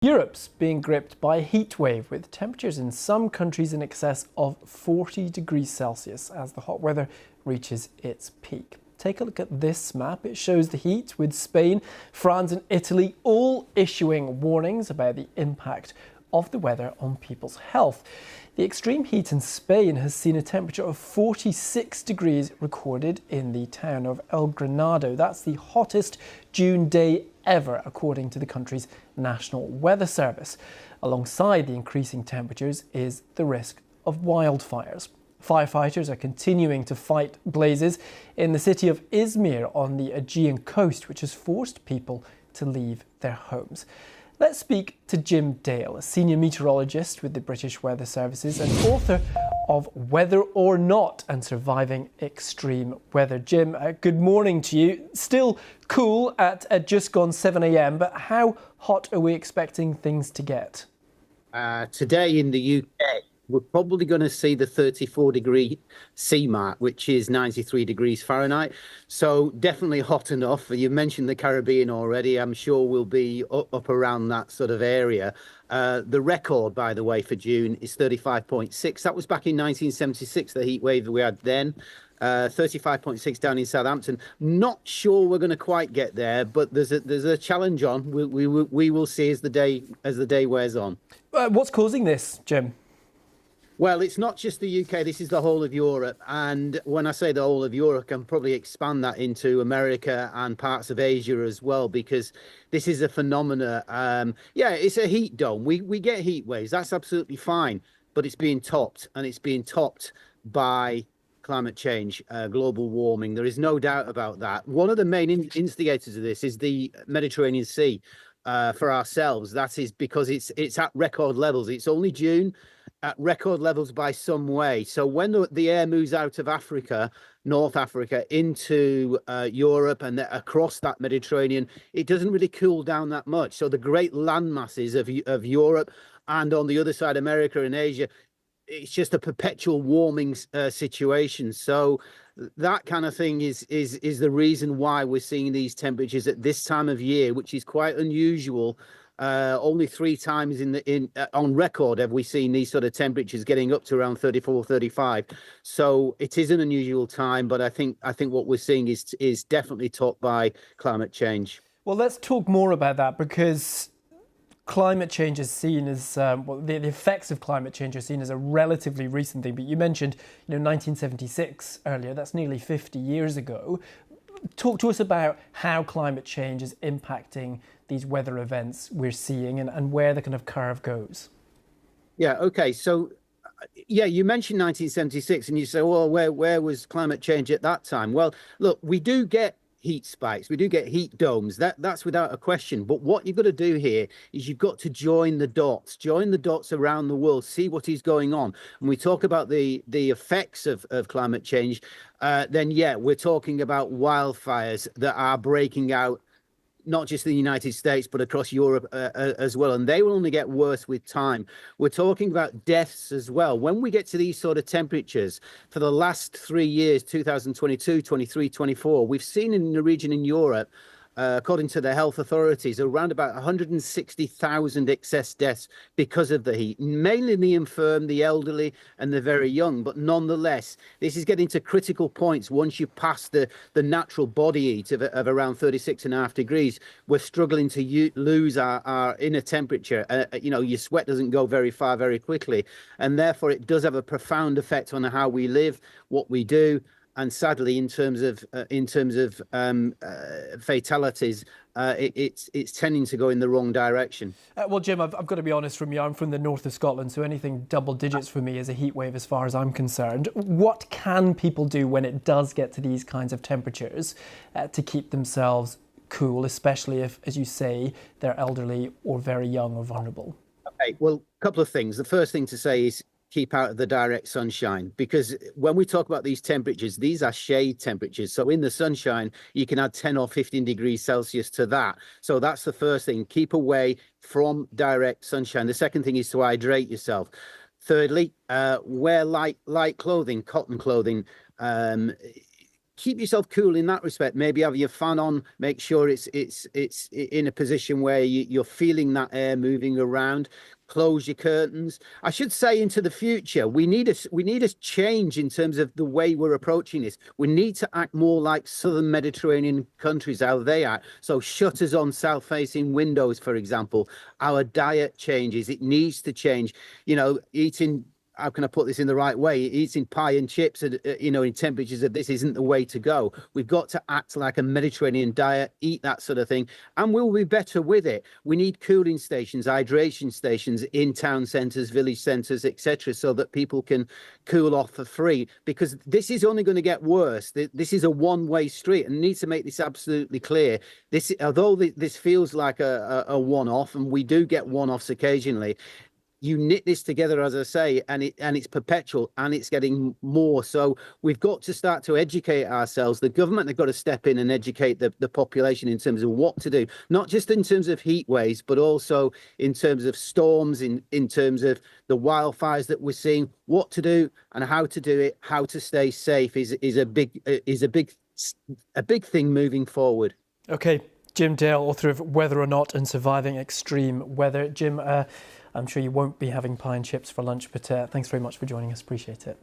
Europe's being gripped by a heat wave with temperatures in some countries in excess of 40 degrees Celsius as the hot weather reaches its peak. Take a look at this map. It shows the heat with Spain, France and Italy all issuing warnings about the impact of the weather on people's health. The extreme heat in Spain has seen a temperature of 46 degrees recorded in the town of El Granado. That's the hottest June day ever, according to the country's National Weather Service. Alongside the increasing temperatures is the risk of wildfires. Firefighters are continuing to fight blazes in the city of Izmir on the Aegean coast, which has forced people to leave their homes. Let's speak to Jim Dale, a senior meteorologist with the British Weather Services and author of Weather or Not and Surviving Extreme Weather. Jim, good morning to you. Still cool at just gone 7 a.m, but how hot are we expecting things to get? Today in the UK, we're probably going to see the 34-degree C mark, which is 93 degrees Fahrenheit. So definitely hot enough. You mentioned the Caribbean already. I'm sure we'll be up around that sort of area. The record, by the way, for June is 35.6. That was back in 1976, the heat wave we had then. 35.6 down in Southampton. Not sure we're going to quite get there, but there's a challenge on. We will see as the day wears on. What's causing this, Jim? Well, it's not just the UK, this is the whole of Europe. And when I say the whole of Europe, I can probably expand that into America and parts of Asia as well, because this is a phenomena. Yeah, it's a heat dome. We get heat waves. That's absolutely fine. But it's being topped, and it's being topped by climate change, global warming. There is no doubt about that. One of the main instigators of this is the Mediterranean Sea. For ourselves, that is because it's at record levels. It's only June, at record levels by some way. So when the air moves out of Africa, North Africa, into Europe and across that Mediterranean, it doesn't really cool down that much. So the great land masses of Europe and on the other side, America and Asia, it's just a perpetual warming situation. So that kind of thing is the reason why we're seeing these temperatures at this time of year, which is quite unusual. Only 3 times on record have we seen these sort of temperatures getting up to around 34, 35. So it is an unusual time, but I think what we're seeing is definitely topped by climate change. Well, let's talk more about that, because climate change is seen as, the effects of climate change are seen as a relatively recent thing. But you mentioned, 1976 earlier. That's nearly 50 years ago. Talk to us about how climate change is impacting these weather events we're seeing and where the kind of curve goes. Yeah, okay. So, yeah, you mentioned 1976 and you say, well, where was climate change at that time? Well, look, we do get heat spikes. We do get heat domes. That's without a question. But what you've got to do here is you've got to join the dots around the world, see what is going on. When we talk about the effects of climate change, then yeah, we're talking about wildfires that are breaking out, not just in the United States, but across Europe as well. And they will only get worse with time. We're talking about deaths as well. When we get to these sort of temperatures, for the last 3 years, 2022, 23, 24, we've seen in the region in Europe, according to the health authorities, around about 160,000 excess deaths because of the heat, mainly the infirm, the elderly and the very young. But nonetheless, this is getting to critical points. Once you pass the natural body heat of around 36.5 degrees, we're struggling to lose our inner temperature. Your sweat doesn't go very far very quickly. And therefore, it does have a profound effect on how we live, what we do. And sadly, in terms of fatalities, it's tending to go in the wrong direction. Well, Jim, I've got to be honest from you. I'm from the north of Scotland, so anything double digits for me is a heat wave as far as I'm concerned. What can people do when it does get to these kinds of temperatures to keep themselves cool, especially if, as you say, they're elderly or very young or vulnerable? Okay, well, a couple of things. The first thing to say is keep out of the direct sunshine, because when we talk about these temperatures, these are shade temperatures. So in the sunshine, you can add 10 or 15 degrees Celsius to that. So that's the first thing. Keep away from direct sunshine. The second thing is to hydrate yourself. Thirdly, wear light clothing, cotton clothing. keep yourself cool in that respect. Maybe have your fan on, make sure it's in a position where you're feeling that air moving around. Close your curtains. I should say, into the future, we need a change in terms of the way we're approaching this. We need to act more like southern Mediterranean countries, how they act. So shutters on south-facing windows, for example. Our diet changes. It needs to change. You know, eating, how can I put this in the right way? Eating pie and chips, you know, in temperatures of this isn't the way to go. We've got to act like a Mediterranean diet, eat that sort of thing, and we'll be better with it. We need cooling stations, hydration stations in town centres, village centres, etc., so that people can cool off for free, because this is only going to get worse. This is a one-way street, and needs to make this absolutely clear. This, although this feels like a one-off, and we do get one-offs occasionally, you knit this together, as I say, and it's perpetual, and it's getting more. So we've got to start to educate ourselves. The government have got to step in and educate the population in terms of what to do, not just in terms of heat waves, but also in terms of storms, in terms of the wildfires that we're seeing. What to do and how to do it, how to stay safe is a big thing moving forward. Okay, Jim Dale, author of Whether or Not and Surviving Extreme Weather. Jim, I'm sure you won't be having pie and chips for lunch, but thanks very much for joining us. Appreciate it.